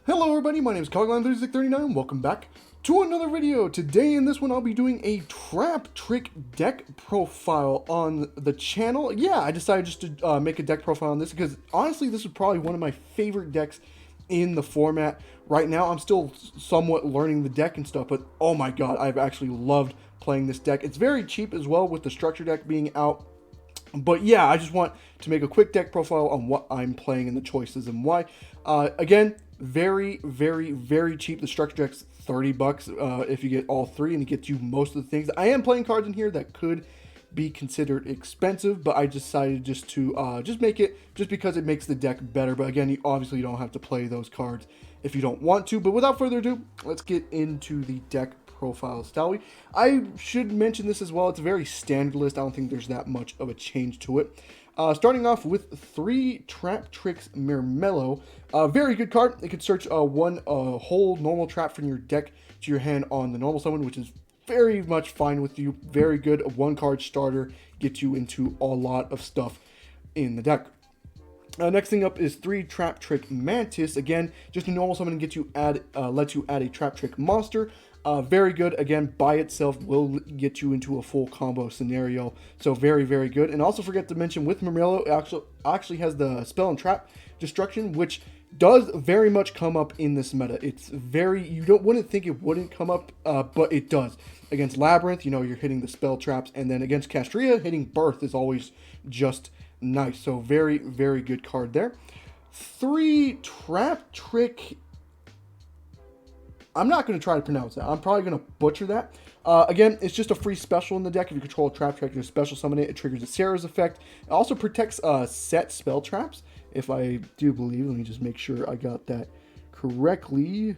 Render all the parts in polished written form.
Hello everybody, my name is Cogline3639, welcome back to another video. Today in this one I'll be doing a Traptrix deck profile on the channel. Yeah, I decided just to make a deck profile on this because honestly this is probably one of my favorite decks in the format. Right now I'm still somewhat learning the deck and stuff, but oh my god, I've actually loved playing this deck. It's very cheap as well with the structure deck being out. But yeah, I just want to make a quick deck profile on what I'm playing and the choices and why. Again, very cheap. The structure deck's 30 bucks if you get all three, and it gets you most of the things. I am playing cards in here that could be considered expensive, but I decided just to just make it just because it makes the deck better. But again, you obviously don't have to play those cards if you don't want to. But without further ado, let's get into the deck profiles, shall we? I should mention this as well. It's a very standard list. I don't think there's that much of a change to it. Starting off with 3 Traptrix Mermello. Very good card. It could search one whole normal trap from your deck to your hand on the normal summon, which is very much fine with you. Very good. A 1-card starter gets you into a lot of stuff in the deck. Next thing up is 3 Traptrix Mantis. Again, just a normal summon gets you lets you add a Traptrix monster. Very good. Again, by itself will get you into a full combo scenario. So very good. And also forget to mention with Mermello, it actually has the spell and trap destruction, which does very much come up in this meta. It's very, wouldn't think it wouldn't come up, but it does. Against Labyrinth, you know, you're hitting the spell traps, and then against Castria, hitting Birth is always just nice. So very good card there. 3 Traptrix. I'm not going to try to pronounce that. I'm probably going to butcher that. Again, it's just a free special in the deck. If you control a Traptrix, you special summon it. It triggers a Sarah's effect. It also protects set spell traps, if I do believe. Let me just make sure I got that correctly.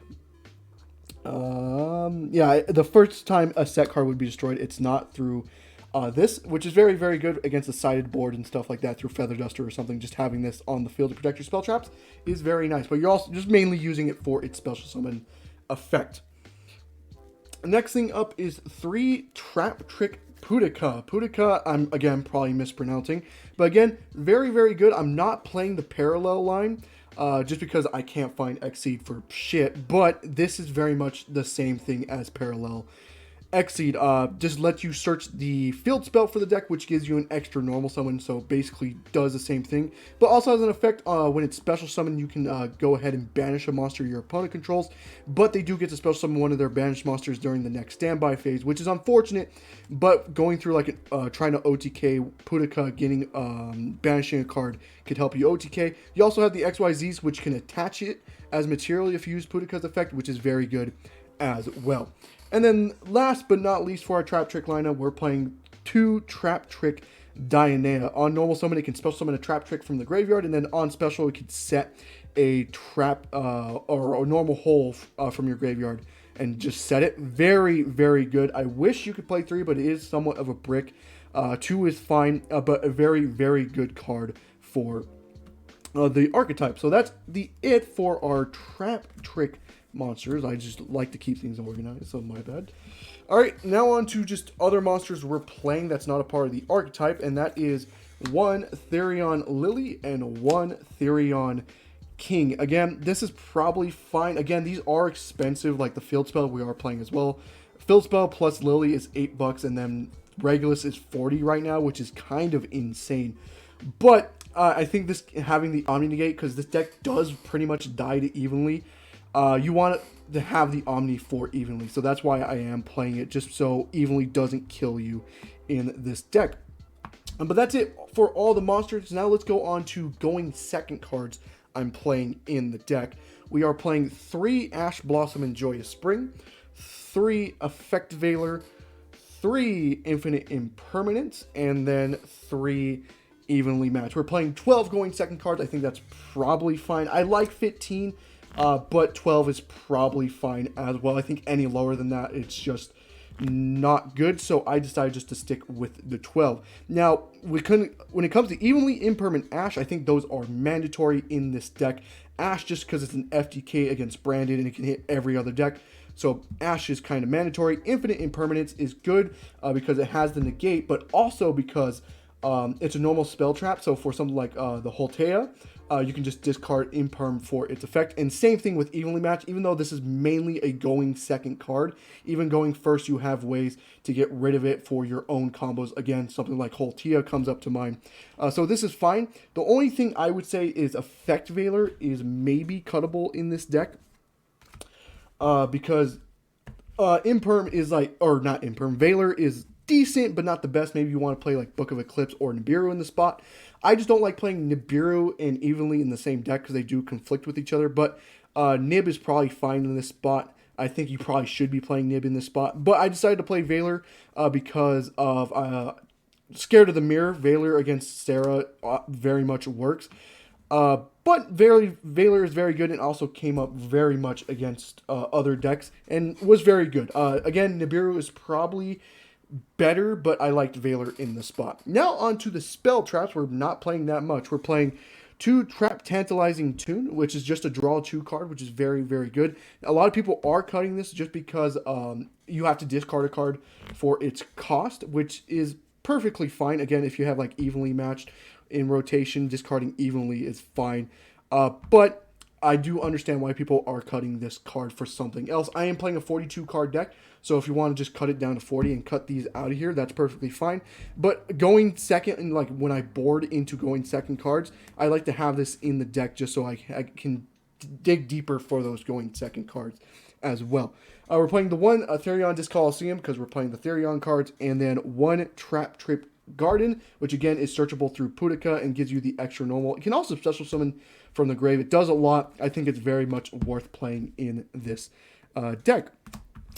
Yeah, the first time a set card would be destroyed, it's not through this, which is very good against a sided board and stuff like that through Feather Duster or something. Just having this on the field to protect your spell traps is very nice. But you're also just mainly using it for its special summon effect. Next thing up is 3 Traptrix Pudica. Pudica, I'm again probably mispronouncing, but again, very good. I'm not playing the parallel line just because I can't find Exceed for shit, but this is very much the same thing as parallel. Exceed just lets you search the field spell for the deck, which gives you an extra normal summon, so basically does the same thing, but also has an effect when it's special summon. You can go ahead and banish a monster your opponent controls, but they do get to special summon one of their banished monsters during the next standby phase, which is unfortunate, but going through like trying to OTK Pudica, getting banishing a card could help you OTK. You also have the XYZs, which can attach it as material if you use Pudica's effect, which is very good as well. And then last but not least for our Traptrix lineup, we're playing 2 Traptrix Dionea. On normal summon, it can special summon a Traptrix from the graveyard, and then on special, it can set a trap or a normal hole from your graveyard and just set it. Very good. I wish you could play 3, but it is somewhat of a brick. 2 is fine, but a very good card for the archetype. So that's it for our Traptrix monsters. I just like to keep things organized, so my bad. Alright, now on to just other monsters we're playing that's not a part of the archetype, and that is 1 Therion Lily and 1 Therion King. Again, this is probably fine. Again, these are expensive, like the field spell we are playing as well. Field spell plus Lily is 8 bucks, and then Regulus is 40 right now, which is kind of insane. But I think this having the Omni Negate, because this deck does pretty much die to evenly. You want it to have the Omni for evenly, so that's why I am playing it, just so evenly doesn't kill you in this deck. But that's it for all the monsters. Now let's go on to going second cards I'm playing in the deck. We are playing 3 Ash Blossom and Joyous Spring, 3 Effect Veiler, 3 Infinite Impermanence, and then 3 Evenly Matched. We're playing 12 going second cards. I think that's probably fine. I like 15. But 12 is probably fine as well. I think any lower than that, it's just not good. So I decided just to stick with the 12. Now, when it comes to evenly impermanent Ash, I think those are mandatory in this deck. Ash, just because it's an FTK against Branded and it can hit every other deck. So Ash is kind of mandatory. Infinite Impermanence is good because it has the negate, but also because It's a normal spell trap, so for something like the Holtea, you can just discard Imperm for its effect. And same thing with Evenly Matched, even though this is mainly a going second card, even going first, you have ways to get rid of it for your own combos. Again, something like Holtea comes up to mind. So this is fine. The only thing I would say is Effect Veiler is maybe cuttable in this deck. Because Imperm is like, or not Imperm, Veiler is decent, but not the best. Maybe you want to play like Book of Eclipse or Nibiru in the spot. I just don't like playing Nibiru and Evenly in the same deck because they do conflict with each other. But Nib is probably fine in this spot. I think you probably should be playing Nib in this spot. But I decided to play Veiler because of Scared of the Mirror. Veiler against Sarah very much works. But Veiler is very good and also came up very much against other decks and was very good. Again, Nibiru is probably better, but I liked Veiler in the spot. Now on to the spell traps. We're not playing that much. We're playing 2 Trap Tantalizing Tune, which is just a draw 2 card, which is very, very good. A lot of people are cutting this just because you have to discard a card for its cost, which is perfectly fine. Again, if you have like Evenly Matched in rotation, discarding Evenly is fine. But I do understand why people are cutting this card for something else. I am playing a 42 card deck, so if you want to just cut it down to 40 and cut these out of here, that's perfectly fine. But going second, and like when I board into going second cards, I like to have this in the deck just so I can dig deeper for those going second cards as well. We're playing the 1 Therion Disc Coliseum because we're playing the Therion cards, and then 1 Traptrix Garden, which again is searchable through Pudica and gives you the extra normal. It can also special summon from the grave. It does a lot. I think it's very much worth playing in this deck.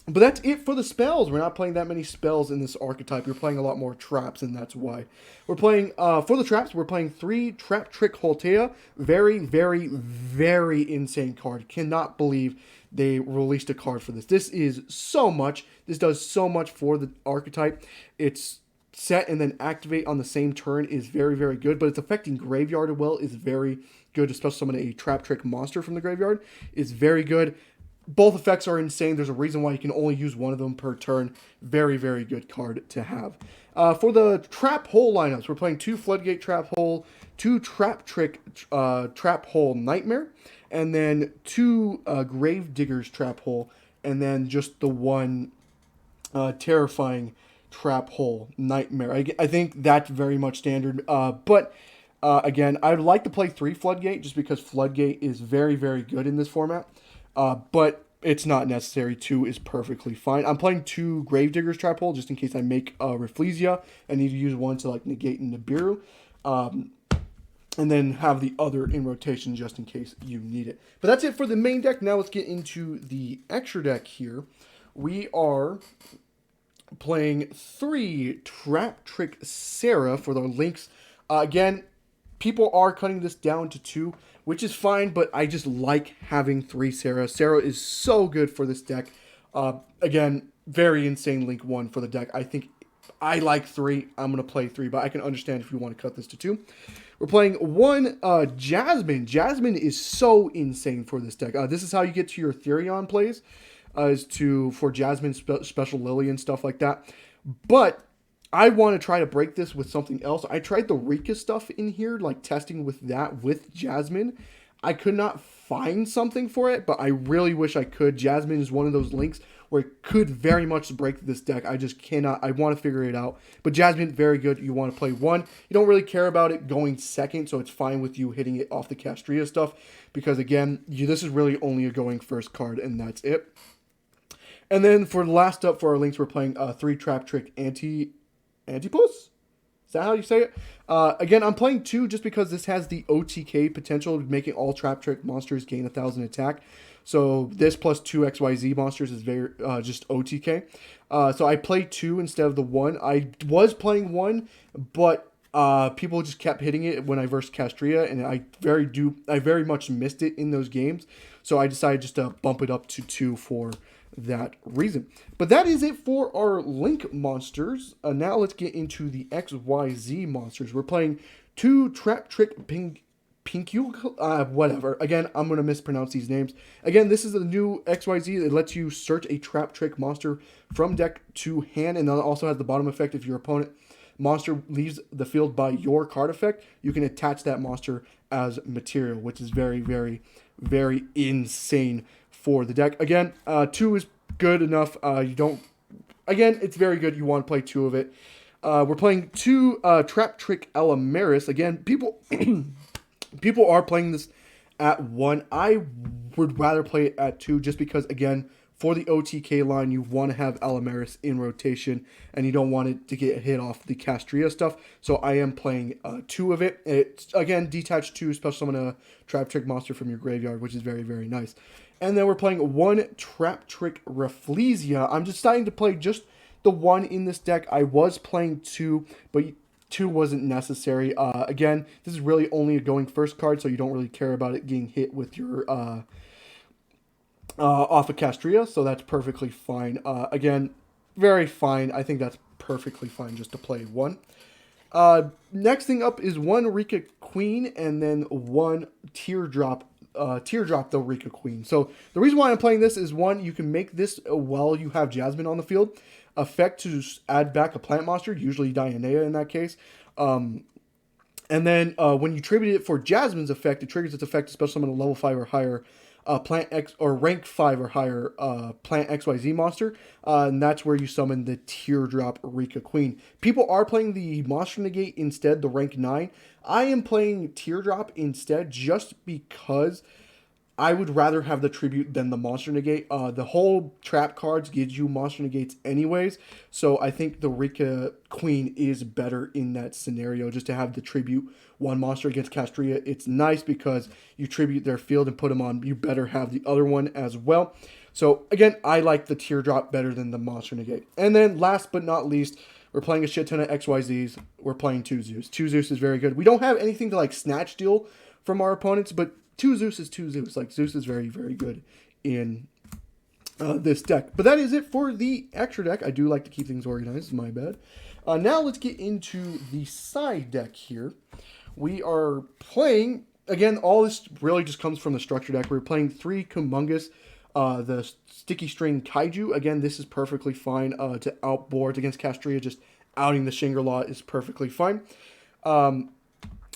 But that's it for the spells. We're not playing that many spells in this archetype. You're playing a lot more traps, and that's why. We're playing, for the traps, we're playing 3 Traptrix Holtea. Very, very, very insane card. Cannot believe they released a card for this. This is so much. This does so much for the archetype. It's set and then activate on the same turn is very, very good, but it's affecting graveyard as well is very good, especially summon a Traptrix monster from the graveyard is very good. Both effects are insane. There's a reason why you can only use one of them per turn. Very, very good card to have. For the Trap Hole lineups, we're playing 2 Floodgate Trap Hole, 2 Traptrix Trap Hole Nightmare, and then 2 Gravediggers Trap Hole, and then just the 1 Terrifying Trap Hole Nightmare. I think that's very much standard. But again, I'd like to play 3 Floodgate just because Floodgate is very, very good in this format. But it's not necessary. 2 is perfectly fine. I'm playing 2 Gravediggers Trap Hole just in case I make Rafflesia and need to use one to like negate Nibiru. And then have the other in rotation just in case you need it. But that's it for the main deck. Now let's get into the extra deck here. We are playing 3 Traptrix Sarah for the links. Again, people are cutting this down to 2, which is fine, but I just like having 3 Sarah. Sarah is so good for this deck. Again, very insane link 1 for the deck. I think I like 3. I'm going to play 3, but I can understand if you want to cut this to 2. We're playing 1 Jasmine. Jasmine is so insane for this deck. This is how you get to your Therion plays. For Jasmine Special Lily and stuff like that. But I want to try to break this with something else. I tried the Rika stuff in here, like testing with that with Jasmine. I could not find something for it, but I really wish I could. Jasmine is one of those links where it could very much break this deck. I just cannot. I want to figure it out. But Jasmine, very good. You want to play 1. You don't really care about it going second, so it's fine with you hitting it off the Castria stuff. Because again, this is really only a going first card, and that's it. And then for the last up for our links, we're playing 3 Traptrix Antipus? Is that how you say it? Again, I'm playing 2 just because this has the OTK potential of making all Traptrix monsters gain 1,000 attack. So this plus 2 XYZ monsters is very just OTK. So I played 2 instead of the 1. I was playing 1, but people just kept hitting it when I versed Castria, and I very much missed it in those games. So I decided just to bump it up to 2 for that reason. But that is it for our Link monsters. Now let's get into the XYZ monsters. We're playing 2 Traptrix Pinkule, whatever. Again, I'm going to mispronounce these names. Again, this is a new XYZ that lets you search a Traptrix monster from deck to hand, and then also has the bottom effect if your opponent monster leaves the field by your card effect, you can attach that monster as material, which is very, very, very insane for the deck. Again, 2 is good enough. You don't. Again, it's very good. You want to play 2 of it. We're playing 2 Traptrix Elamaris. Again, people people are playing this at 1. I would rather play it at 2 just because, again, for the OTK line, you want to have Elamaris in rotation, and you don't want it to get hit off the Castria stuff. So I am playing 2 of it. It's, again, detach 2, special summon a Traptrix monster from your graveyard, which is very, very nice. And then we're playing 1 Traptrix Rafflesia. I'm deciding to play just the 1 in this deck. I was playing 2, but 2 wasn't necessary. Again, this is really only a going first card, so you don't really care about it getting hit with your off of Castria, so that's perfectly fine. Again, very fine. I think that's perfectly fine just to play 1. Next thing up is 1 Rika Queen and then 1 Teardrop the Rika Queen. So the reason why I'm playing this is, 1, you can make this while you have Jasmine on the field. Effect to add back a plant monster, usually Dionea in that case. And then when you tribute it for Jasmine's effect, it triggers its effect to special summon a level 5 or higher plant X or rank 5 or higher plant XYZ monster. And that's where you summon the Teardrop Rika Queen. People are playing the Monster Negate instead, the rank 9. I am playing Teardrop instead just because I would rather have the tribute than the Monster Negate. The whole trap cards gives you Monster Negates anyways, so I think the Rika Queen is better in that scenario, just to have the tribute 1 monster against Castria. It's nice because you tribute their field and put them on. You better have the other one as well. So again, I like the Teardrop better than the Monster Negate. And then last but not least, we're playing a shit ton of XYZs. We're playing 2 Zeus. 2 Zeus is very good. We don't have anything to like snatch steal from our opponents, but 2 Zeus is 2 Zeus. Like, Zeus is very, very good in this deck. But that is it for the extra deck. I do like to keep things organized. My bad. Now let's get into the side deck here. We are playing, again, all this really just comes from the structure deck. We're playing 3 Kumungus, the Sticky String Kaiju. Again, this is perfectly fine to outboard against Castria. Just outing the Shingirlaw is perfectly fine.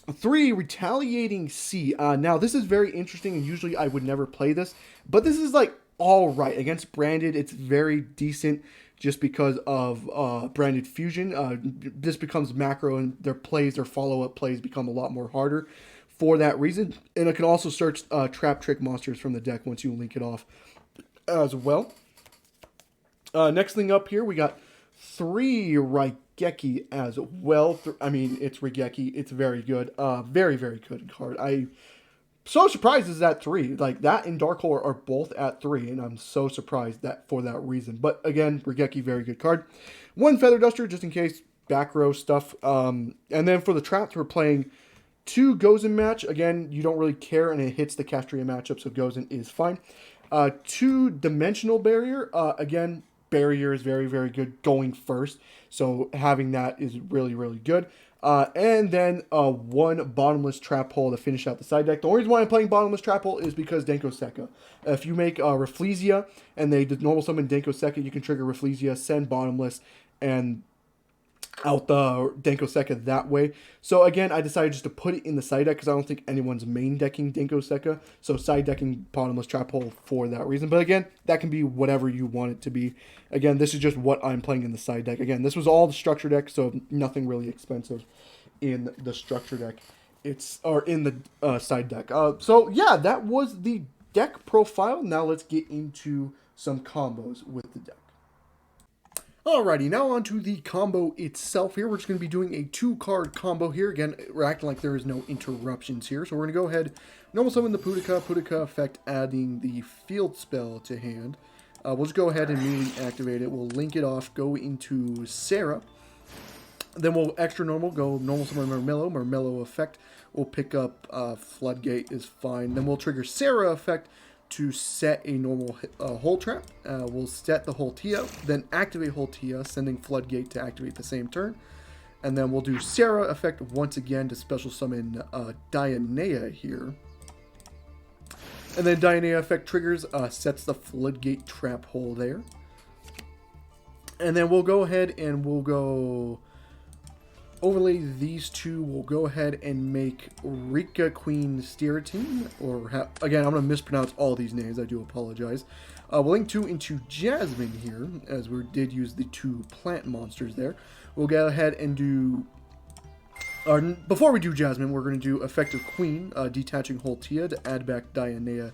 3 Retaliating Sea. Now, this is very interesting, and usually I would never play this, but this is, like, all right. Against Branded, it's very decent just because of Branded Fusion. This becomes macro, and their follow-up plays become a lot more harder for that reason. And it can also search Traptrix monsters from the deck once you link it off as well. Next thing up here, we got 3 Raigeki as well. I mean, it's Raigeki. It's very good. Very, very good card. I'm so surprised it's at 3. Like, that and Dark Hole are both at 3, and I'm so surprised that for that reason. But again, Raigeki, very good card. 1 Feather Duster, just in case, back row stuff. And then for the traps, we're playing 2 Gozen match. Again, you don't really care, and it hits the Castria matchup, so Gozen is fine. 2 Dimensional Barrier. Again, Barrier is very, very good going first, so having that is really, really good. And then 1 Bottomless Trap Hole to finish out the side deck. The only reason why I'm playing Bottomless Trap Hole is because Denko Sekka. If you make Rafflesia and they normal summon Denko Sekka, you can trigger Rafflesia, send Bottomless, and out the Denko Sekka that way. So again, I decided just to put it in the side deck because I don't think anyone's main decking Denko Sekka. So side decking Bottomless Trap Hole for that reason. But again, that can be whatever you want it to be. Again, this is just what I'm playing in the side deck. Again, this was all the structure deck, so nothing really expensive in the structure deck. Or in the side deck. So yeah, that was the deck profile. Now let's get into some combos with the deck. Alrighty, now on to the combo itself here. We're just going to be doing a 2-card combo here. Again, we're acting like there is no interruptions here. So we're going to go ahead, normal summon the Pudica effect, adding the field spell to hand. We'll just go ahead and immediately activate it. We'll link it off, go into Sarah. Then we'll extra normal, go normal summon Marmello. Marmello effect, we'll pick up Floodgate is fine. Then we'll trigger Sarah effect to set a normal hole trap. We'll set the Holtia, then activate Holtia, sending Floodgate to activate the same turn. And then we'll do Sarah effect once again to special summon Dionea here. And then Dionea effect triggers, sets the Floodgate trap hole there. And then we'll go ahead and we'll go overlay these two, we'll go ahead and make Rika Queen Steratine, or again, I'm going to mispronounce all these names, I do apologize. We'll link 2 into Jasmine here, as we did use the 2 plant monsters there. We'll go ahead and do, before we do Jasmine, we're going to do Effective Queen, detaching Holtia to add back Dionea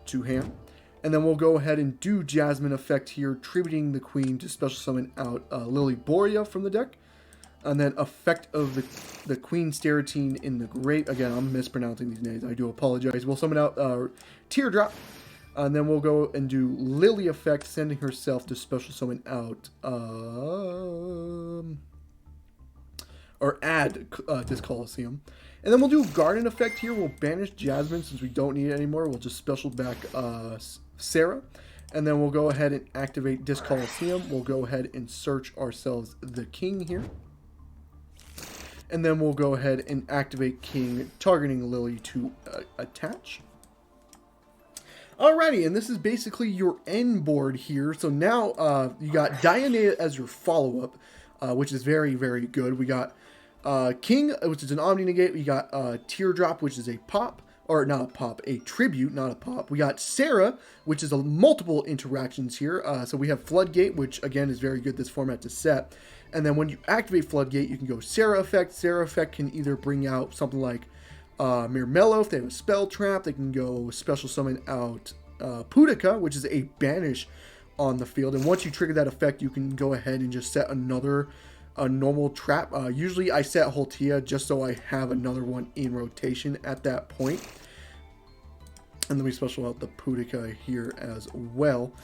to hand. And then we'll go ahead and do Jasmine effect here, tributing the Queen to special summon out Lily Borea from the deck. And then effect of the Queen Steratine in the Great. Again, I'm mispronouncing these names. I do apologize. We'll summon out Teardrop. And then we'll go and do Lily effect, sending herself to special summon out... or add this Colosseum. And then we'll do Garden effect here. We'll banish Jasmine since we don't need it anymore. We'll just special back Sarah. And then we'll go ahead and activate this Colosseum. We'll go ahead and search ourselves the King here. And then we'll go ahead and activate King, targeting Lily to attach. Alrighty, and this is basically your end board here. So now you got Dionea as your follow-up, which is very, very good. We got King, which is an Omni Negate. We got Teardrop, which is a pop. Or not a pop, a tribute, not a pop. We got Sarah, which is a multiple interactions here. So we have Floodgate, which again is very good this format to set. And then when you activate Floodgate, you can go Sarah effect. Sarah effect can either bring out something like Mirmello if they have a spell trap. They can go special summon out Pudica, which is a banish on the field. And once you trigger that effect, you can go ahead and just set another normal trap. Usually I set Holtia just so I have another one in rotation at that point. And then we special out the Pudica here as well.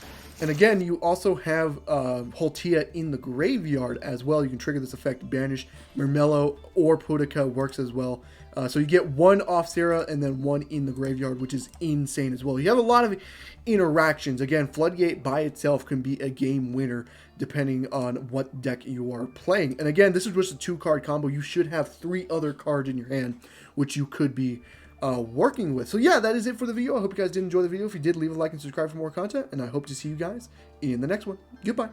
And again, you also have Holtia in the graveyard as well. You can trigger this effect, banish Mirmello or Pudica works as well. So you get one off Sarah and then one in the graveyard, which is insane as well. You have a lot of interactions. Again, Floodgate by itself can be a game winner depending on what deck you are playing. And again, this is just a 2-card combo. You should have 3 other cards in your hand, which you could be working with. So yeah, that is it for the video. I hope you guys did enjoy the video. If you did, leave a like and subscribe for more content, and I hope to see you guys in the next one. Goodbye.